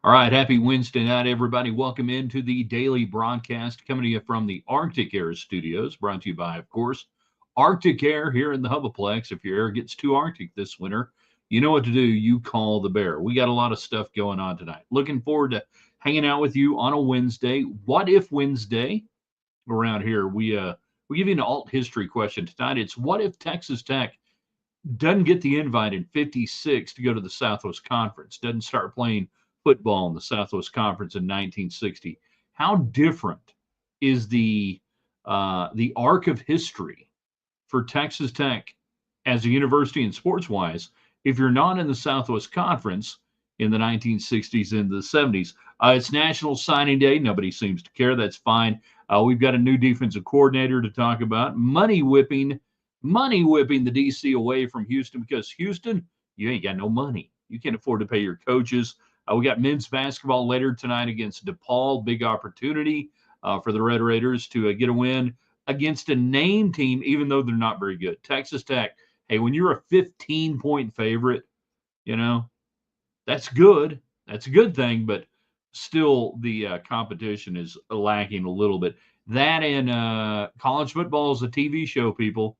All right, happy Wednesday night, everybody. Welcome into the daily broadcast coming to you from the Arctic Air Studios, brought to you by, of course, Arctic Air here in the Hubaplex. If your air gets too Arctic this winter, you know what to do. You call the bear. We got a lot of stuff going on tonight. Looking forward to hanging out with you on a Wednesday. What if Wednesday around here? We give you an alt history question tonight. It's what if Texas Tech doesn't get the invite in 56 to go to the Southwest Conference, doesn't start playing football in the Southwest Conference in 1960. How different is the arc of history for Texas Tech as a university and sports wise if you're not in the Southwest Conference in the 1960s and the 70s? It's National Signing Day. Nobody seems to care. That's fine. We've got a new defensive coordinator to talk about. Money whipping the DC away from Houston because Houston, you ain't got no money. You can't afford to pay your coaches. We got men's basketball later tonight against DePaul. Big opportunity for the Red Raiders to get a win against a name team, even though they're not very good. Texas Tech, hey, when you're a 15-point favorite, you know, that's good. That's a good thing, but still the competition is lacking a little bit. That and college football is a TV show, people.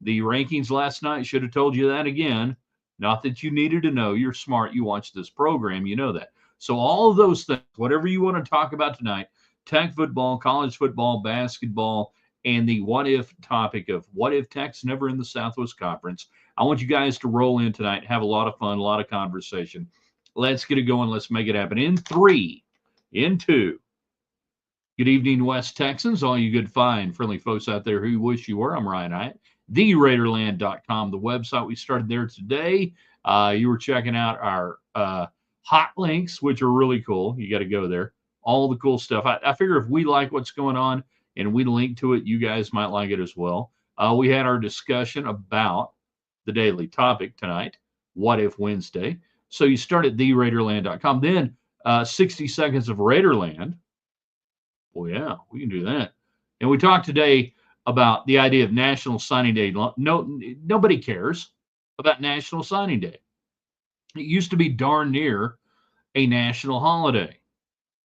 The rankings last night should have told you that again. Not that you needed to know. You're smart. You watch this program. You know that. So all of those things, whatever you want to talk about tonight, Tech football, college football, basketball, and the what if topic of what if Tech's never in the Southwest Conference. I want you guys to roll in tonight, have a lot of fun, a lot of conversation. Let's get it going. Let's make it happen. In three, in two. Good evening, West Texans, all you good, fine, friendly folks out there who you wish you were. I'm Ryan Hyatt, theraiderland.com, the website. We started there today. You were checking out our hot links, which are really cool. You got to go there. All the cool stuff. I figure if we like what's going on and we link to it, you guys might like it as well. We had our discussion about the daily topic tonight, What If Wednesday. So you start at theraiderland.com. Then 60 seconds of Raiderland. Well, yeah, we can do that. And we talked today about the idea of National Signing Day. Nobody cares about National Signing Day. It used to be darn near a national holiday.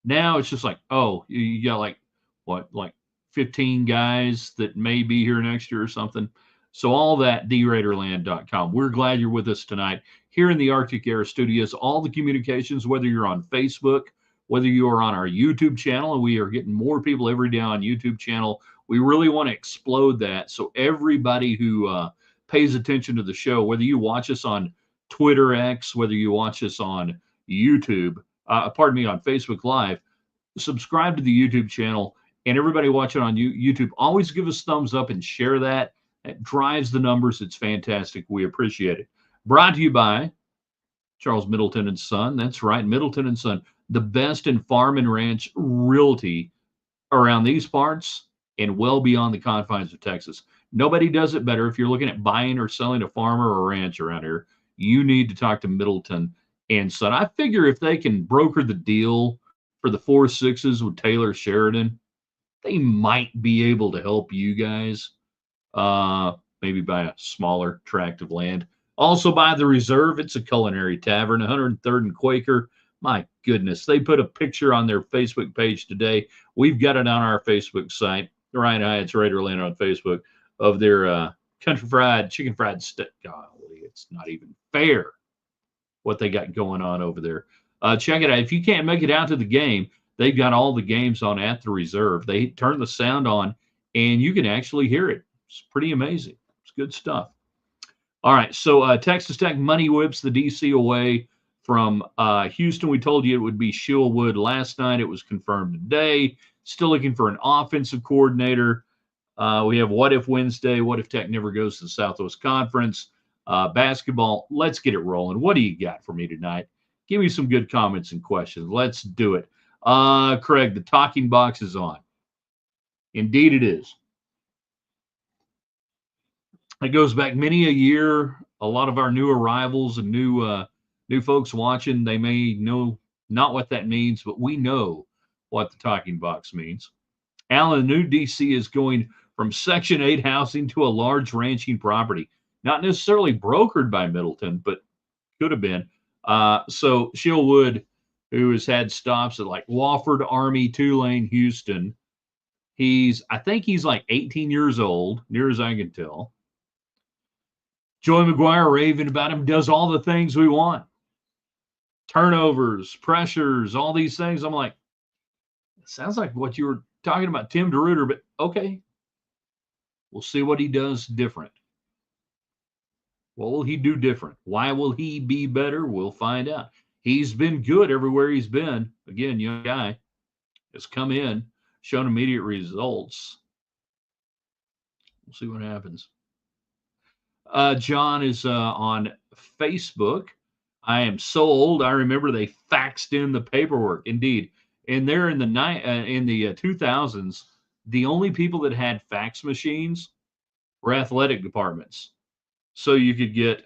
Now it's just like, oh, you got like 15 guys that may be here next year or something. So all that, theraiderland.com. We're glad you're with us tonight here in the Arctic Air Studios. All the communications, whether you're on Facebook, whether you are on our YouTube channel, and we are getting more people every day on YouTube channel. We really want to explode that. So everybody who pays attention to the show, whether you watch us on Twitter X, whether you watch us on YouTube, on Facebook Live, subscribe to the YouTube channel, and everybody watching on YouTube, always give us thumbs up and share that. It drives the numbers. It's fantastic. We appreciate it. Brought to you by Charles Middleton and Son. That's right, Middleton and Son, the best in farm and ranch realty around these parts and well beyond the confines of Texas. Nobody does it better. If you're looking at buying or selling a farmer or a ranch around here, you need to talk to Middleton and Son. I figure if they can broker the deal for the 4-6s with Taylor Sheridan, they might be able to help you guys maybe buy a smaller tract of land. Also by the Reserve, it's a culinary tavern, 103rd and Quaker. My goodness, they put a picture on their Facebook page today. We've got it on our Facebook site, Ryan Hyatt's Raiderland on Facebook, of their country fried, chicken fried steak. Golly, it's not even fair what they got going on over there. Check it out. If you can't make it out to the game, they've got all the games on at the Reserve. They turn the sound on, and you can actually hear it. It's pretty amazing. It's good stuff. All right, so Texas Tech money whips the DC away from Houston. We told you it would be Shieldwood last night. It was confirmed today. Still looking for an offensive coordinator. We have What If Wednesday. What if Tech never goes to the Southwest Conference? Basketball. Let's get it rolling. What do you got for me tonight? Give me some good comments and questions. Let's do it. Craig, the talking box is on. Indeed it is. It goes back many a year. A lot of our new arrivals and new folks watching, they may know not what that means, but we know what the talking box means. Alan, the new DC is going from Section 8 housing to a large ranching property. Not necessarily brokered by Middleton, but could have been. So Shieldwood who has had stops at like Wofford, Army, Tulane, Houston. I think he's like 18 years old, near as I can tell. Joey McGuire raving about him, does all the things we want. Turnovers, pressures, all these things. I'm like, it sounds like what you were talking about, Tim DeRuyter, but okay. We'll see what he does different. What will he do different? Why will he be better? We'll find out. He's been good everywhere he's been. Again, young guy has come in, shown immediate results. We'll see what happens. John is on Facebook. I am so old. I remember they faxed in the paperwork. Indeed, and there in the 2000s, the only people that had fax machines were athletic departments. So you could get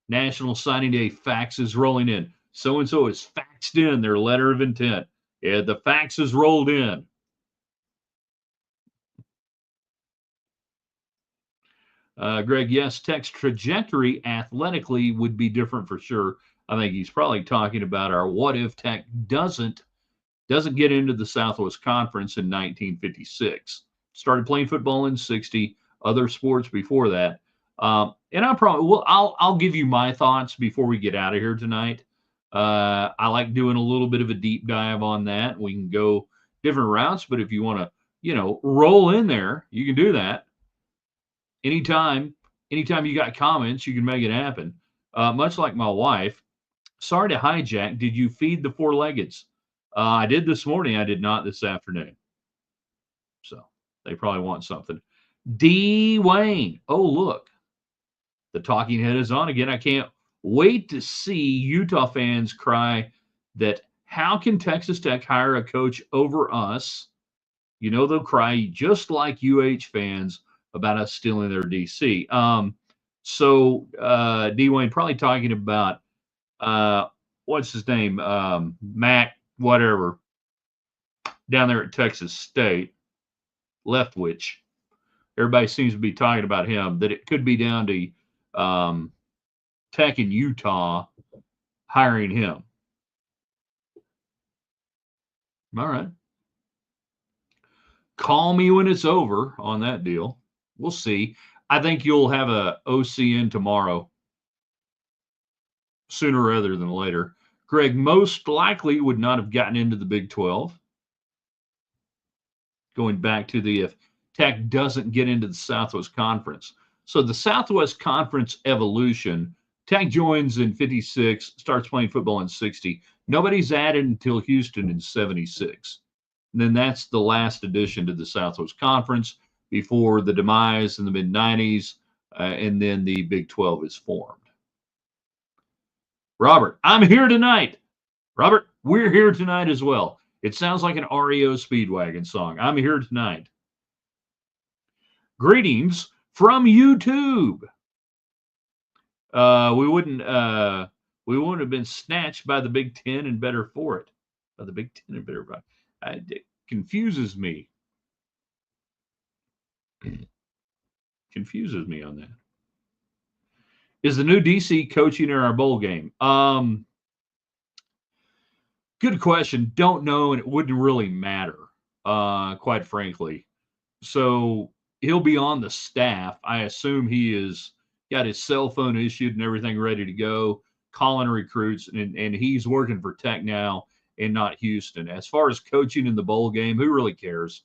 National Signing Day faxes rolling in. So and so has faxed in their letter of intent. Yeah, the fax is rolled in. Greg, yes, Tech's trajectory athletically would be different for sure. I think he's probably talking about our what if Tech doesn't get into the Southwest Conference in 1956. Started playing football in 60, other sports before that. And I'll give you my thoughts before we get out of here tonight. I like doing a little bit of a deep dive on that. We can go different routes, but if you want to, roll in there, you can do that. Anytime you got comments, you can make it happen. Much like my wife, sorry to hijack. Did you feed the four-leggeds? I did this morning. I did not this afternoon. So they probably want something. D. Wayne. Oh, look. The talking head is on again. I can't wait to see Utah fans cry that how can Texas Tech hire a coach over us? They'll cry just like UH fans about us stealing their DC. So D. Wayne probably talking about what's his name? Mac, whatever, down there at Texas State, Leftwich. Everybody seems to be talking about him, that it could be down to Tech in Utah hiring him. All right. Call me when it's over on that deal. We'll see. I think you'll have a OC in tomorrow, sooner rather than later. Greg most likely would not have gotten into the Big 12. Going back to if Tech doesn't get into the Southwest Conference. So the Southwest Conference evolution, Tech joins in 56, starts playing football in 60. Nobody's added until Houston in 76. And then that's the last addition to the Southwest Conference before the demise in the mid-90s, and then the Big 12 is formed. Robert, I'm here tonight. Robert, we're here tonight as well. It sounds like an REO Speedwagon song. I'm here tonight. Greetings from YouTube. We wouldn't have been snatched by the Big Ten and better for it. By the Big Ten and better for it. It confuses me. Confuses me on that. Is the new DC coaching in our bowl game? Good question. Don't know, and it wouldn't really matter, quite frankly. So he'll be on the staff. I assume he is got his cell phone issued and everything ready to go, calling recruits, and he's working for Tech now and not Houston. As far as coaching in the bowl game, who really cares?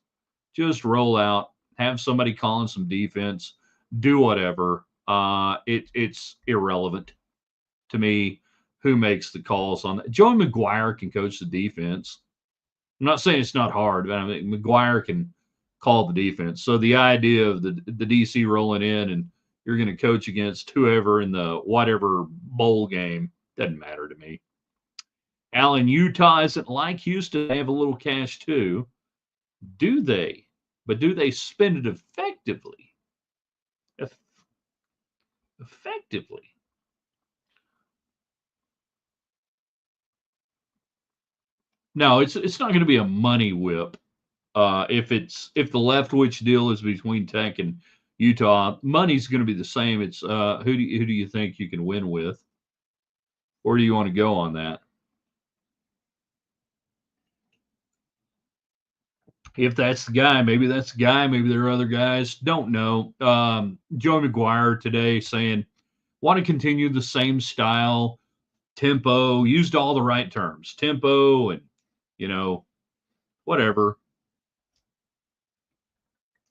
Just roll out, have somebody calling some defense, do whatever. It's irrelevant to me who makes the calls on that. Joey McGuire can coach the defense. I'm not saying it's not hard, but I mean, McGuire can call the defense. So the idea of the DC rolling in and you're going to coach against whoever in the whatever bowl game doesn't matter to me. Alan, Utah isn't like Houston. They have a little cash too. Do they? But do they spend it effectively? Effectively. No, it's not going to be a money whip. If the Leftwich deal is between Tech and Utah, money's going to be the same. It's who do you think you can win with? Where do you want to go on that? If that's the guy, maybe that's the guy. Maybe there are other guys. Don't know. Joey McGuire today saying, want to continue the same style, tempo, used all the right terms, tempo and, you know, whatever.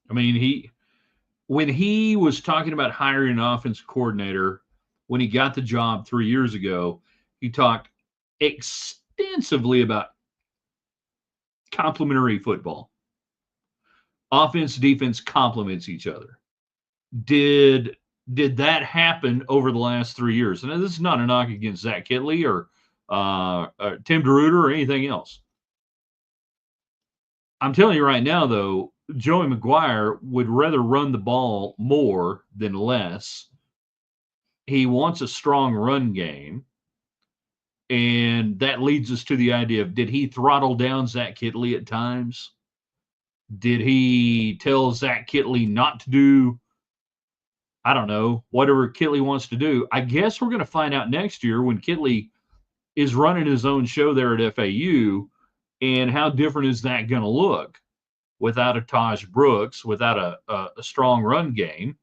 I mean, when he was talking about hiring an offensive coordinator, when he got the job 3 years ago, he talked extensively about complementary football. Offense, defense complements each other. Did that happen over the last 3 years? And this is not a knock against Zach Kittley or Tim DeRuyter or anything else. I'm telling you right now, though, Joey McGuire would rather run the ball more than less. He wants a strong run game. And that leads us to the idea of, did he throttle down Zach Kittley at times? Did he tell Zach Kittley not to do, I don't know, whatever Kittley wants to do? I guess we're going to find out next year when Kittley is running his own show there at FAU. And how different is that going to look without a Taj Brooks, without a strong run game?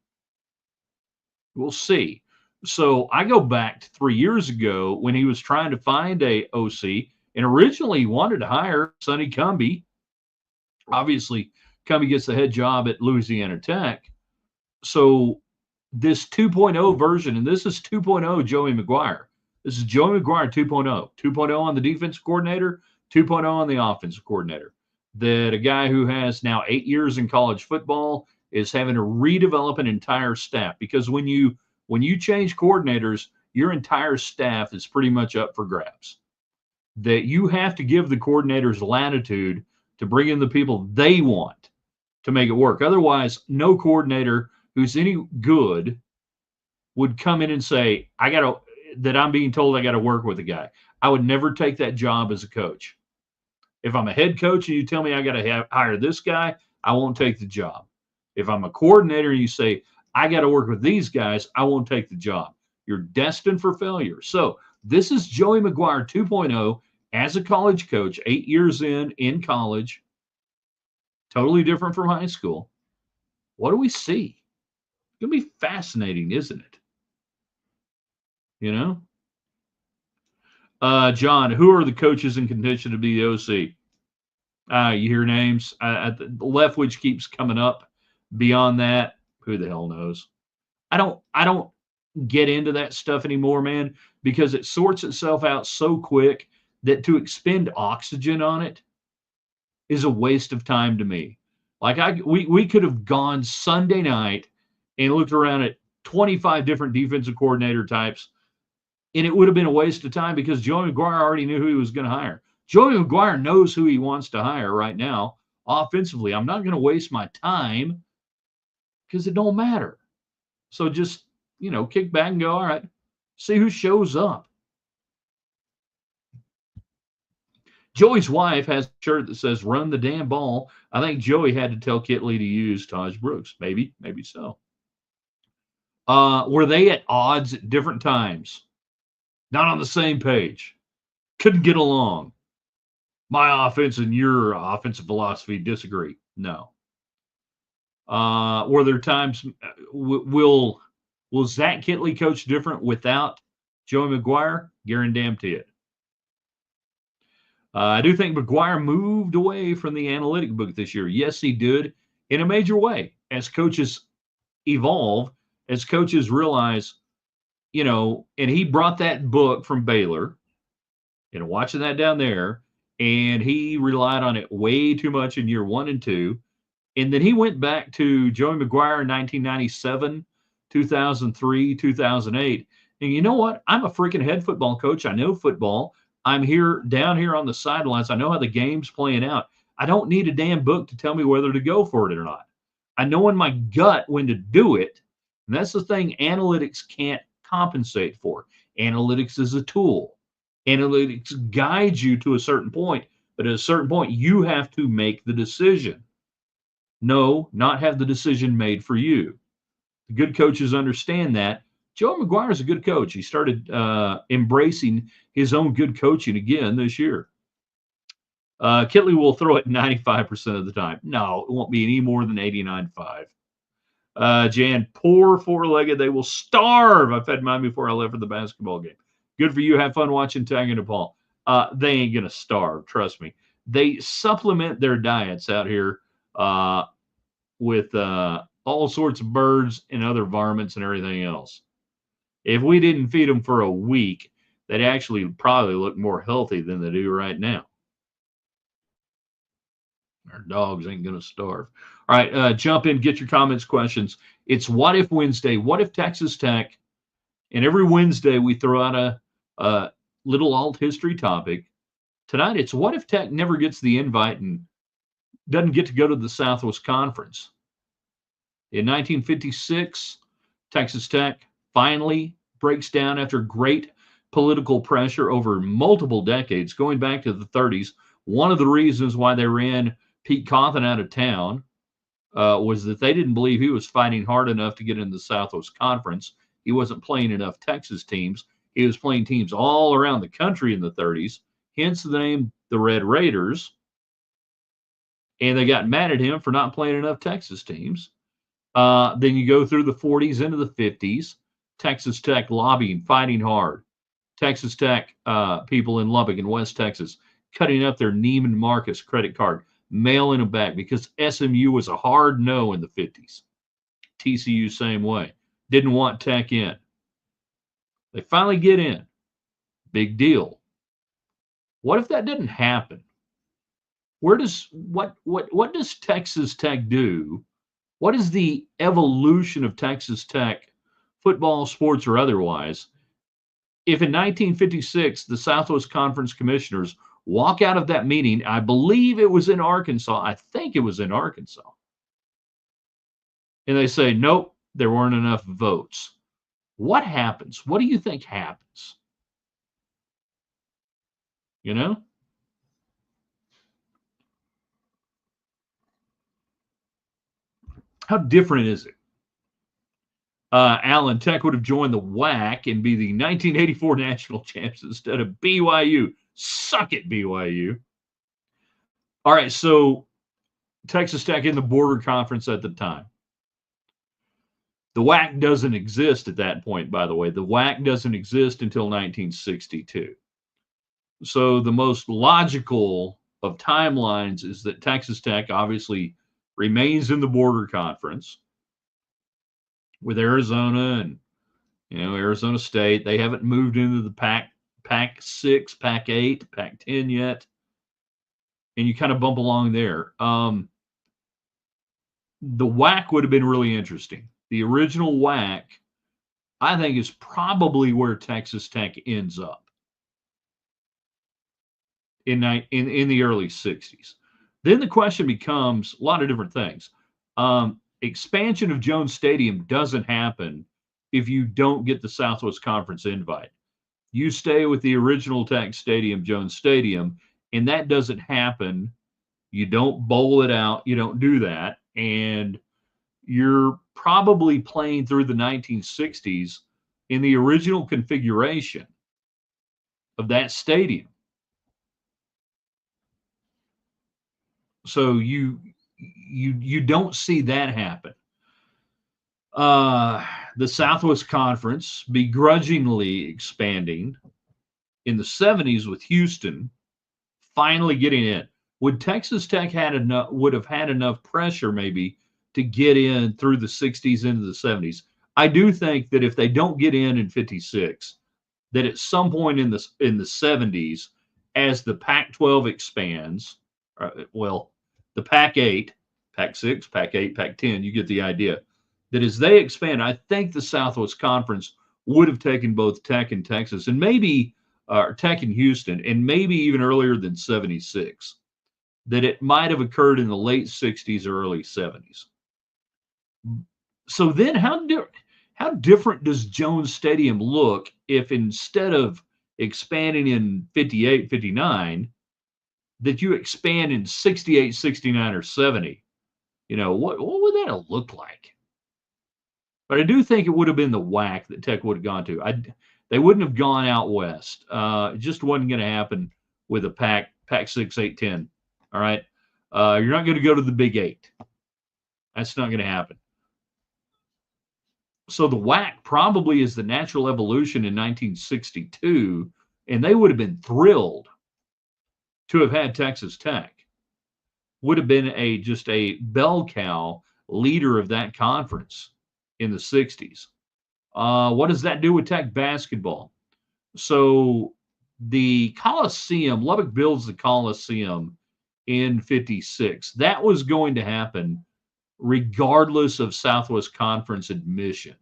We'll see. So I go back to 3 years ago when he was trying to find a OC, and originally he wanted to hire Sonny Cumbie. Obviously, Cumbie gets the head job at Louisiana Tech. So this 2.0 version, and this is 2.0 Joey McGuire. This is Joey McGuire 2.0. 2.0 on the defensive coordinator, 2.0 on the offensive coordinator. That a guy who has now 8 years in college football is having to redevelop an entire staff, because when you change coordinators, your entire staff is pretty much up for grabs. That you have to give the coordinators latitude to bring in the people they want to make it work. Otherwise, no coordinator who's any good would come in and say, that I'm being told I got to work with a guy. I would never take that job as a coach. If I'm a head coach and you tell me I got to hire this guy, I won't take the job. If I'm a coordinator and you say, I got to work with these guys, I won't take the job. You're destined for failure. So this is Joey McGuire 2.0 as a college coach, 8 years in college, totally different from high school. What do we see? It's going to be fascinating, isn't it? You know? John, who are the coaches in contention to be the OC? You hear names. Leftwich keeps coming up. Beyond that, who the hell knows? I don't get into that stuff anymore, man, because it sorts itself out so quick that to expend oxygen on it is a waste of time to me. Like we could have gone Sunday night and looked around at 25 different defensive coordinator types, and it would have been a waste of time because Joey McGuire already knew who he was going to hire. Joey McGuire knows who he wants to hire right now offensively. I'm not going to waste my time because it don't matter. So just, kick back and go, all right, see who shows up. Joey's wife has a shirt that says, run the damn ball. I think Joey had to tell Kittley to use Taj Brooks. Maybe so. Were they at odds at different times? Not on the same page. Couldn't get along. My offense and your offensive philosophy disagree. No. Were there times, will Zach Kittley coach different without Joey McGuire? Guarantee it. I do think McGuire moved away from the analytic book this year. Yes, he did, in a major way. As coaches evolve, as coaches realize, and he brought that book from Baylor, watching that down there, and he relied on it way too much in year 1 and 2. And then he went back to Joey McGuire in 1997, 2003, 2008. And you know what? I'm a freaking head football coach. I know football. I'm down here on the sidelines. I know how the game's playing out. I don't need a damn book to tell me whether to go for it or not. I know in my gut when to do it. And that's the thing analytics can't compensate for. Analytics is a tool. Analytics guides you to a certain point, but at a certain point, you have to make the decision. No, not have the decision made for you. The good coaches understand that. Joe McGuire is a good coach. He started embracing his own good coaching again this year. Kitley will throw it 95% of the time. No, it won't be any more than 89.5. Jan, poor four-legged. They will starve. I fed mine before I left for the basketball game. Good for you. Have fun watching Tag and DePaul. They ain't going to starve. Trust me. They supplement their diets out here with all sorts of birds and other varmints and everything else. If we didn't feed them for a week, they'd actually probably look more healthy than they do right now. Our dogs ain't going to starve. All right, jump in, get your comments, questions. It's What If Wednesday. What if Texas Tech? And every Wednesday we throw out a little alt history topic. Tonight it's what if Tech never gets the invite and doesn't get to go to the Southwest Conference? In 1956, Texas Tech finally breaks down after great political pressure over multiple decades, going back to the 30s. One of the reasons why they ran Pete Cawthon out of town was that they didn't believe he was fighting hard enough to get in the Southwest Conference. He wasn't playing enough Texas teams. He was playing teams all around the country in the 30s, hence the name the Red Raiders. And they got mad at him for not playing enough Texas teams. Then you go through the 40s into the 50s. Texas Tech lobbying, fighting hard. Texas Tech people in Lubbock and West Texas cutting up their Neiman Marcus credit card, mailing them back because SMU was a hard no in the 50s. TCU same way. Didn't want Tech in. They finally get in. Big deal. What if that didn't happen? What does Texas Tech do? What is the evolution of Texas Tech, football, sports, or otherwise, if in 1956 the Southwest Conference commissioners walk out of that meeting? I believe it was in Arkansas. I think it was in Arkansas. And they say, nope, there weren't enough votes. What happens? What do you think happens? You know? How different is it? Allen, Tech would have joined the WAC and be the 1984 national champs instead of BYU. Suck it, BYU. All right, so Texas Tech in the border conference at the time. The WAC doesn't exist at that point, by the way. The WAC doesn't exist until 1962. So the most logical of timelines is that Texas Tech obviously remains in the border conference with Arizona and Arizona State. They haven't moved into the Pac 6, Pac 8, Pac 10 yet. And you kind of bump along there. The WAC would have been really interesting. The original WAC, I think, is probably where Texas Tech ends up in the early 60s. Then the question becomes a lot of different things. Expansion of Jones Stadium doesn't happen if you don't get the Southwest Conference invite. You stay with the original Tech Stadium, Jones Stadium, and that doesn't happen. You don't bowl it out. You don't do that. And you're probably playing through the 1960s in the original configuration of that stadium. So you don't see that happen. The Southwest Conference begrudgingly expanding in the 70s with Houston finally getting in. Would Texas Tech would have had enough pressure maybe to get in through the 60s into the 70s? I do think that if they don't get in 56, that at some point in the 70s, as the Pac-12 expands, the Pac-8, Pac-6, Pac-8, Pac-10, you get the idea. That as they expand, I think the Southwest Conference would have taken both Tech and Texas, and maybe Tech and Houston, and maybe even earlier than 76. That it might have occurred in the late 60s or early 70s. So then how different does Jones Stadium look if instead of expanding in 58, 59, that you expand in 68, 69, or 70? What would that look like? But I do think it would have been the WAC that Tech would have gone to. They wouldn't have gone out west. It just wasn't going to happen with a Pac Pac-6, 8, 10. All right. You're not going to go to the Big 8. That's not going to happen. So the WAC probably is the natural evolution in 1962, and they would have been thrilled to have had Texas Tech. Would have been just a bell cow leader of that conference in the 60s. What does that do with Tech basketball? So the Coliseum, Lubbock builds the Coliseum in 56. That was going to happen regardless of Southwest Conference admission.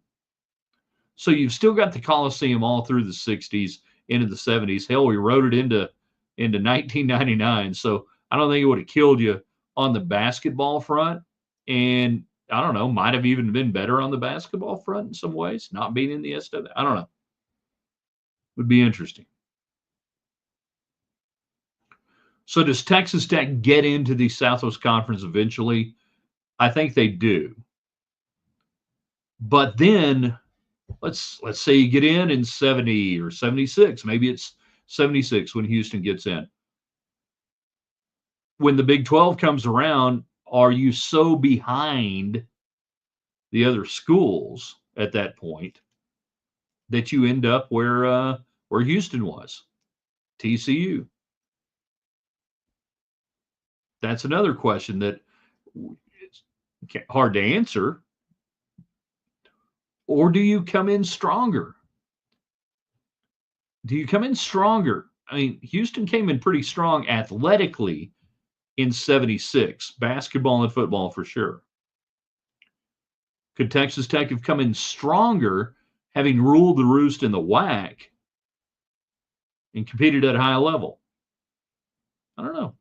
So you've still got the Coliseum all through the 60s into the 70s. Hell, we wrote it into 1999. So I don't think it would have killed you on the basketball front. And I don't know, might have even been better on the basketball front in some ways, not being in the SW. I don't know. Would be interesting. So does Texas Tech get into the Southwest Conference eventually? I think they do. But then let's say you get in 70 or 76. Maybe it's 76 when Houston gets in. When the Big 12 comes around, are you so behind the other schools at that point that you end up where Houston was, TCU? That's another question that is hard to answer. Or do you come in stronger? Do you come in stronger? I mean, Houston came in pretty strong athletically in 76, basketball and football for sure. Could Texas Tech have come in stronger, having ruled the roost in the WAC and competed at a high level? I don't know.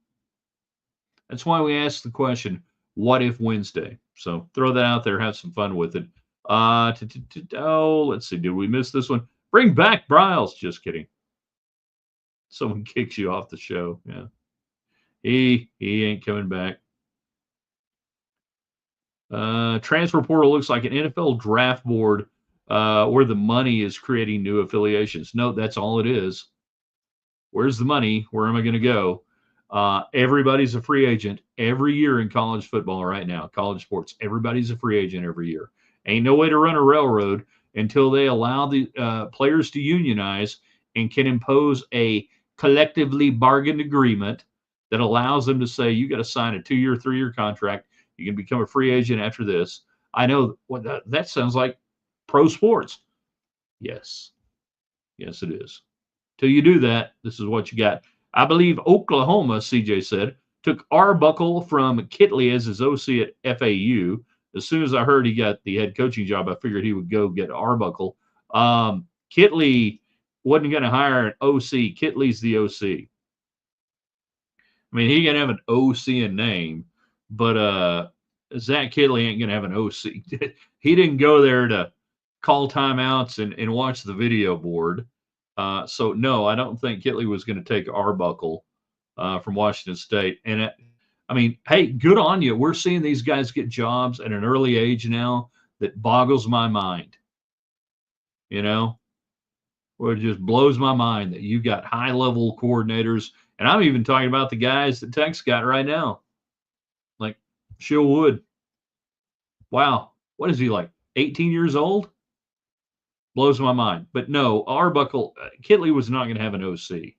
That's why we asked the question, what if Wednesday? So throw that out there, have some fun with it. Let's see. Did we miss this one? Bring back Bryles. Just kidding. Someone kicks you off the show. Yeah. He ain't coming back. Transfer portal looks like an NFL draft board where the money is creating new affiliations. No, that's all it is. Where's the money? Where am I going to go? Everybody's a free agent every year in college football right now, college sports. Everybody's a free agent every year. Ain't no way to run a railroad until they allow the players to unionize and can impose a collectively bargained agreement that allows them to say, you got to sign a 2-year, 3-year contract. You can become a free agent after this. I know what that sounds like pro sports. Yes. Yes, it is. Till you do that, this is what you got. I believe Oklahoma, CJ said, took Arbuckle from Kitley as his OC at FAU. As soon as I heard he got the head coaching job, I figured he would go get Arbuckle. Kitley wasn't going to hire an OC. Kitley's the OC. I mean, he can have an OC in name, but Zach Kitley ain't going to have an OC. He didn't go there to call timeouts and watch the video board. So, no, I don't think Kitley was going to take Arbuckle from Washington State. And, I mean, hey, good on you. We're seeing these guys get jobs at an early age now that boggles my mind. You know, well, it just blows my mind that you got high-level coordinators. And I'm even talking about the guys that Tech's got right now, like Shill Wood. Wow. What is he, like 18 years old? Blows my mind. But no, Arbuckle, Kitley was not going to have an OC.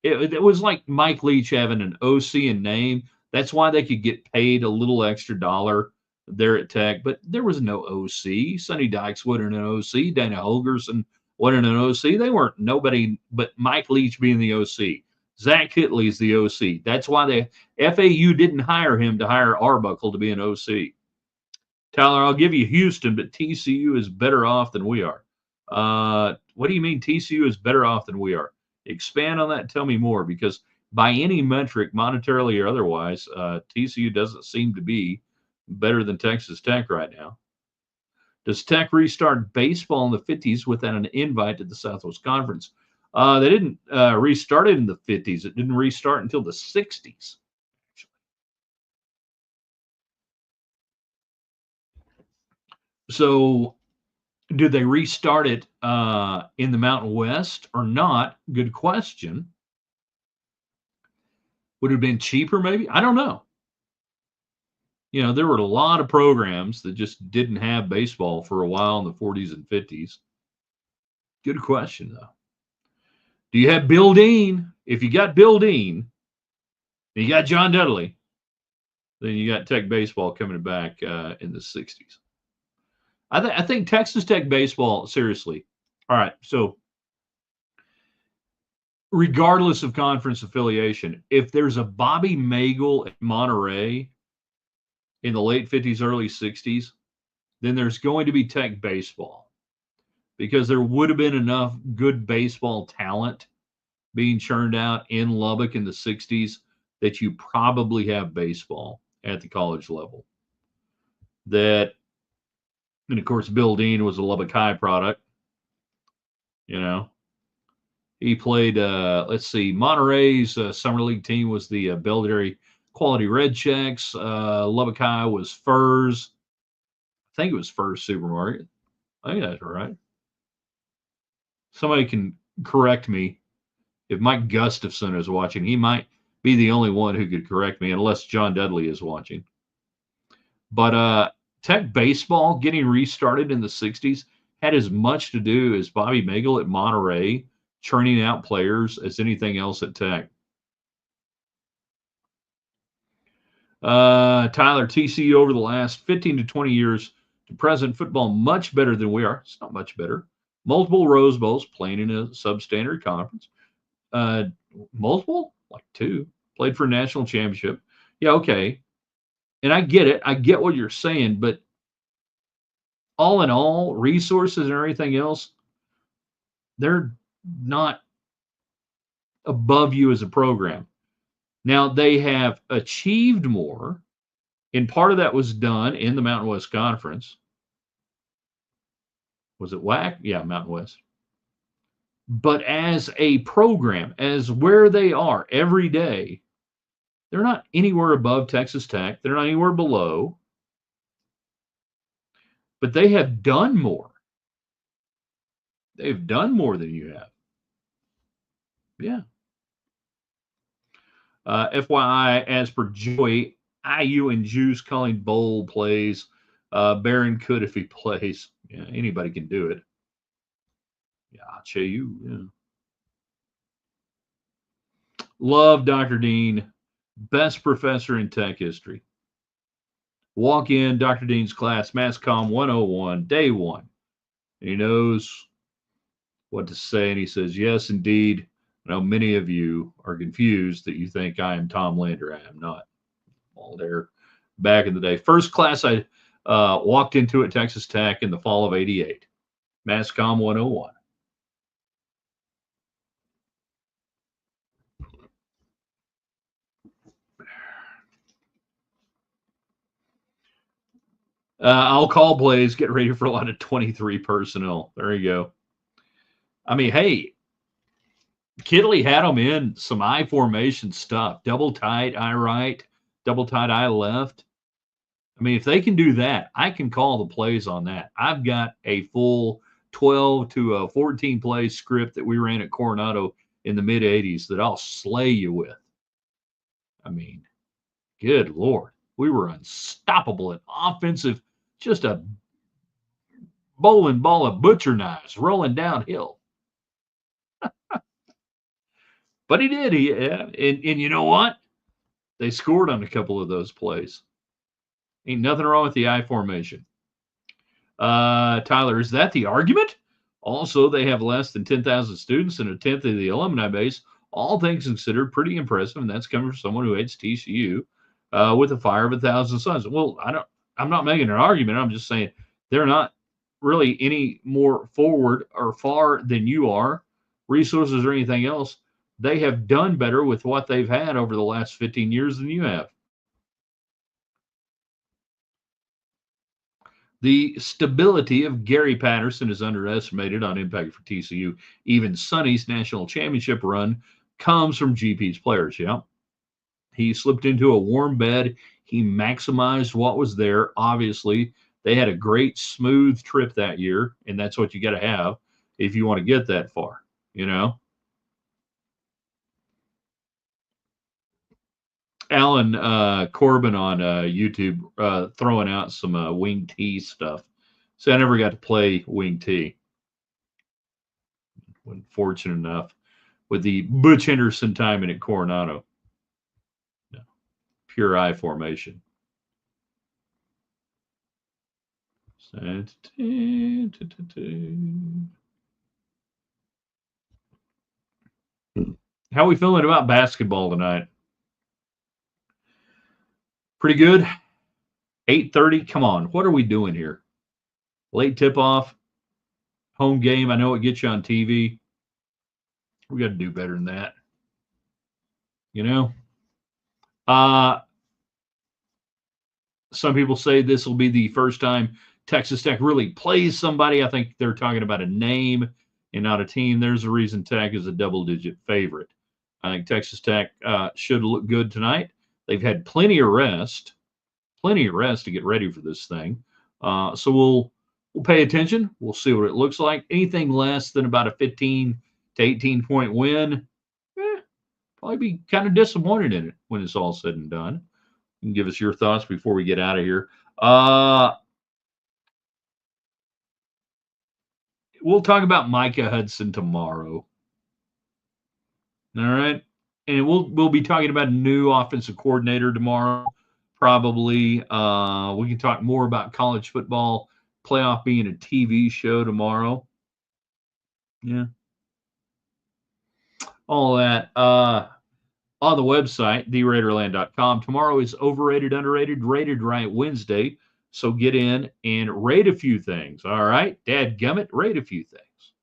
It was like Mike Leach having an OC in name. That's why they could get paid a little extra dollar there at Tech. But there was no OC. Sonny Dykes wasn't an OC. Dana Holgerson wasn't an OC. They weren't nobody but Mike Leach being the OC. Zach Kitley is the OC. That's why the FAU didn't hire him to hire Arbuckle to be an OC. Tyler, I'll give you Houston, but TCU is better off than we are. What do you mean TCU is better off than we are? Expand on that and tell me more, because by any metric, monetarily or otherwise, TCU doesn't seem to be better than Texas Tech right now. Does Tech restart baseball in the 50s without an invite to the Southwest Conference? They didn't restart it in the 50s. It didn't restart until the 60s. So did they restart it in the Mountain West or not? Good question. Would it have been cheaper, maybe? I don't know. There were a lot of programs that just didn't have baseball for a while in the 40s and 50s. Good question, though. Do you have Bill Dean? If you got Bill Dean, and you got John Dudley, then you got Tech baseball coming back in the 60s. I think Texas Tech baseball, seriously. All right, so regardless of conference affiliation, if there's a Bobby Magel at Monterey in the late 50s, early 60s, then there's going to be Tech baseball because there would have been enough good baseball talent being churned out in Lubbock in the 60s that you probably have baseball at the college level. And of course, Bill Dean was a Lubbock High product. He played, let's see, Monterey's summer league team was the Belvedere Quality Red Checks. Lubbock High was Furs. I think it was Furs Supermarket. I think that's right. Somebody can correct me. If Mike Gustafson is watching, he might be the only one who could correct me, unless John Dudley is watching. But Tech baseball getting restarted in the 60s had as much to do as Bobby Magel at Monterey churning out players as anything else at Tech. Tyler, TCU over the last 15 to 20 years to present football much better than we are. It's not much better. Multiple Rose Bowls, playing in a substandard conference. Multiple? Like 2. Played for a national championship. Yeah, okay. And I get it. I get what you're saying, but all in all, resources and everything else, they're not above you as a program. Now, they have achieved more, and part of that was done in the Mountain West Conference. Was it WAC? Yeah, Mountain West. But as a program, as where they are every day, they're not anywhere above Texas Tech. They're not anywhere below. But they have done more. They've done more than you have. Yeah. FYI, as per Joey, IU and Juice calling bowl plays. Barron could if he plays. Yeah, anybody can do it. Yeah, I'll show you. Yeah. Love Dr. Dean. Best professor in tech history. Walk in Dr. Dean's class, Mass Comm 101, day one. And he knows what to say, and he says, yes, indeed. I know many of you are confused that you think I am Tom Lander. I am not. All there back in the day. First class I walked into at Texas Tech in the fall of '88. Mass Comm 101. I'll call plays. Get ready for a lot of 23 personnel. There you go. I mean, hey, Kidley had them in some I formation stuff. Double tight, I right. Double tight, I left. I mean, if they can do that, I can call the plays on that. I've got a full 12 to 14 play script that we ran at Coronado in the mid 80s that I'll slay you with. I mean, good Lord. We were unstoppable at offensive, just a bowling ball of butcher knives rolling downhill. But he did. And you know what? They scored on a couple of those plays. Ain't nothing wrong with the I formation. Tyler, is that the argument? Also, they have less than 10,000 students and a tenth of the alumni base. All things considered, pretty impressive, and that's coming from someone who hates TCU with a fire of 1,000 suns. Well, I'm not making an argument. I'm just saying they're not really any more forward or far than you are, resources or anything else. They have done better with what they've had over the last 15 years than you have. The stability of Gary Patterson is underestimated on impact for TCU. Even Sonny's national championship run comes from GP's players. Yeah. He slipped into a warm bed. He maximized what was there. Obviously, they had a great, smooth trip that year, and that's what you got to have if you want to get that far, you know? Alan Corbin on YouTube throwing out some wing T stuff. So I never got to play wing T. Wasn't fortunate enough with the Butch Henderson timing at Coronado. No, pure I formation. How are we feeling about basketball tonight? Pretty good. 8:30. Come on, what are we doing here? Late tip-off, home game. I know it gets you on TV. We got to do better than that. You know? Some people say this will be the first time Texas Tech really plays somebody. I think they're talking about a name and not a team. There's a reason Tech is a double-digit favorite. I think Texas Tech should look good tonight. They've had plenty of rest to get ready for this thing. So we'll pay attention. We'll see what it looks like. Anything less than about a 15 to 18 point win, probably be kind of disappointed in it when it's all said and done. You can give us your thoughts before we get out of here. We'll talk about Micah Hudson tomorrow. All right. And we'll be talking about a new offensive coordinator tomorrow, probably. We can talk more about college football playoff being a TV show tomorrow. Yeah. All that. On the website, theraiderland.com. Tomorrow is overrated, underrated, rated right Wednesday. So get in and rate a few things. All right. Dadgummit, rate a few things.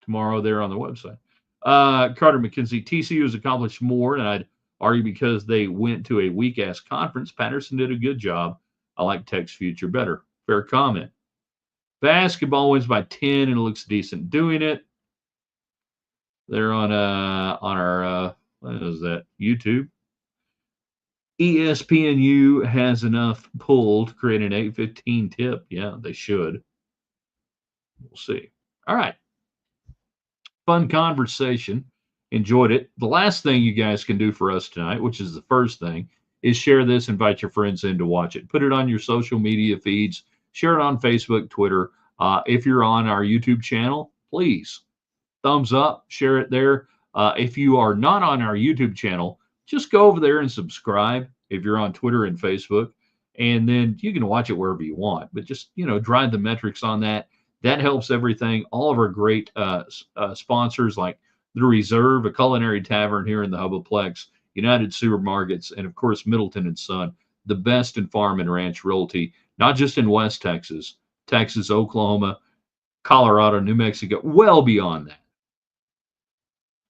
Tomorrow there on the website. Carter McKenzie, TCU has accomplished more, and I'd argue because they went to a weak-ass conference. Patterson did a good job. I like Tech's future better. Fair comment. Basketball wins by 10, and it looks decent doing it. They're on our what is that, YouTube? ESPNU has enough pull to create an 8:15 tip. Yeah, they should. We'll see. All right. Fun conversation. Enjoyed it. The last thing you guys can do for us tonight, which is the first thing, is share this, invite your friends in to watch it. Put it on your social media feeds. Share it on Facebook, Twitter. If you're on our YouTube channel, please thumbs up, share it there. If you are not on our YouTube channel, just go over there and subscribe if you're on Twitter and Facebook, and then you can watch it wherever you want. But just, drive the metrics on that. That helps everything. All of our great sponsors like The Reserve, a culinary tavern here in the Hubbleplex, United Supermarkets, and, of course, Middleton & Son, the best in farm and ranch realty, not just in West Texas, Oklahoma, Colorado, New Mexico, well beyond that.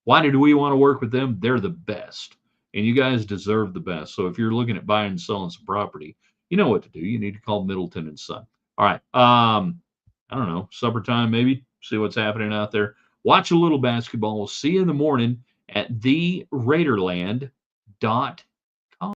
Why did we want to work with them? They're the best, and you guys deserve the best. So if you're looking at buying and selling some property, you know what to do. You need to call Middleton & Son. All right. I don't know, supper time maybe, see what's happening out there. Watch a little basketball. We'll see you in the morning at theraiderland.com.